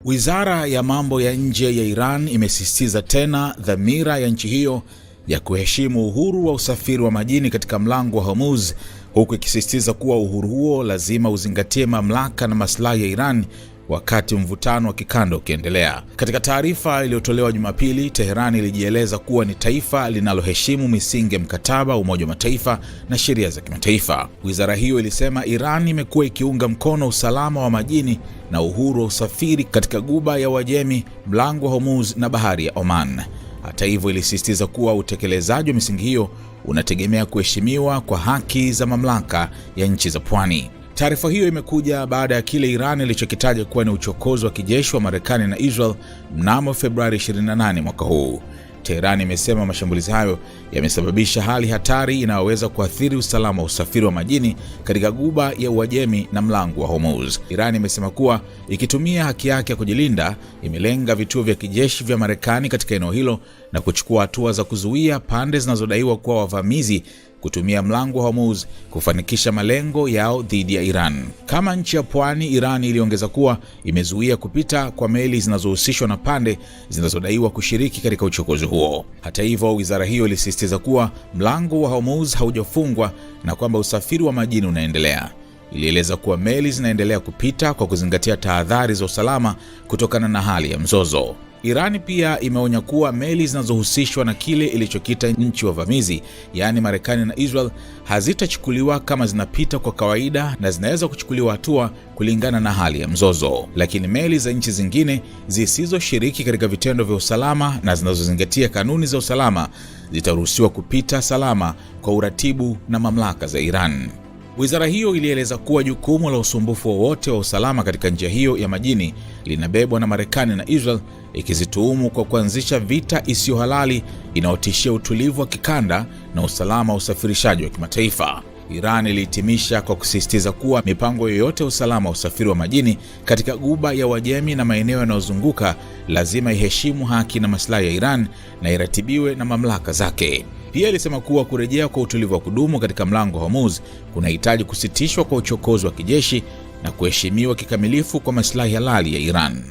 Wizara ya mambo ya nje ya Iran imesisitiza tena dhamira ya nchi hiyo ya kuheshimu uhuru wa usafiri wa majini katika mlango wa Hormuz, huku ikisisitiza kuwa uhuru huo lazima uzingatie mamlaka na maslahi ya Iran wakati mvutano wa kikanda ukiendelea. Katika taarifa iliyotolewa Jumapili, Tehran ilijieleza kuwa ni taifa linaloheshimu misingi ya mkataba wa Umoja wa Mataifa na sheria za kimataifa. Wizara hiyo ilisema Iran imekuwa ikiunga mkono usalama wa majini na uhuru wa usafiri katika Ghuba ya Uajemi, mlango wa Hormuz na bahari ya Oman. Hata hivyo, ilisisitiza kuwa utekelezaji wa misingi hiyo unategemea kuheshimiwa kwa haki za mamlaka ya nchi za pwani. Taarifa hiyo imekuja baada ya kile Iran ilichokitaja kuwa ni uchokozi wa kijeshi wa Marekani na Israel mnamo Februari 28 mwaka huu. Tehran imesema mashambulizi hayo yamesababisha hali hatari inayoweza kuathiri usalama wa usafiri wa majini katika Ghuba ya Uajemi na mlango wa Hormuz. Iran imesema kuwa ikitumia haki yake ya kujilinda, imelenga vituo vya kijeshi vya Marekani katika eneo hilo na kuchukua hatua za kuzuia pande zinazodaiwa kuwa wavamizi kutumia mlango wa Hormuz kufanikisha malengo yao dhidi ya Iran. Kama nchi ya pwani, Iran iliongeza kuwa imezuia kupita kwa meli zinazohusishwa na pande zinazodaiwa kushiriki katika uchokozi huo. Hata hivyo, wizara hiyo ilisisitiza kuwa mlango wa Hormuz haujafungwa na kwamba usafiri wa majini unaendelea. Ilieleza kuwa meli zinaendelea kupita kwa kuzingatia tahadhari za usalama kutokana na hali ya mzozo. Irani pia imeonya kuwa meli zinazohusishwa na kile ilichokita nchi wavamizi, yaani Marekani na Israel, hazitachukuliwa kama zinapita kwa kawaida na zinaweza kuchukuliwa hatua kulingana na hali ya mzozo. Lakini meli za nchi zingine zisizoshiriki katika vitendo vya usalama na zinazozingatia kanuni za usalama zitaruhusiwa kupita salama kwa uratibu na mamlaka za Iran. Wizara hiyo ilieleza kuwa jukumu la usumbufu wowote wa usalama katika njia hiyo ya majini linabebwa na Marekani na Israel, ikizituhumu kwa kuanzisha vita isiyo halali inayotishia utulivu wa kikanda na usalama wa usafirishaji wa kimataifa. Iran ilihitimisha kwa kusisitiza kuwa mipango yoyote ya usalama wa usafiri wa majini katika Ghuba ya Uajemi na maeneo yanayozunguka lazima iheshimu haki na maslahi ya Iran na iratibiwe na mamlaka zake. Pia ilisema kuwa kurejea kwa utulivu wa kudumu katika mlango wa Hormuz kunahitaji kusitishwa kwa uchokozi wa kijeshi na kuheshimiwa kikamilifu kwa maslahi halali ya Iran.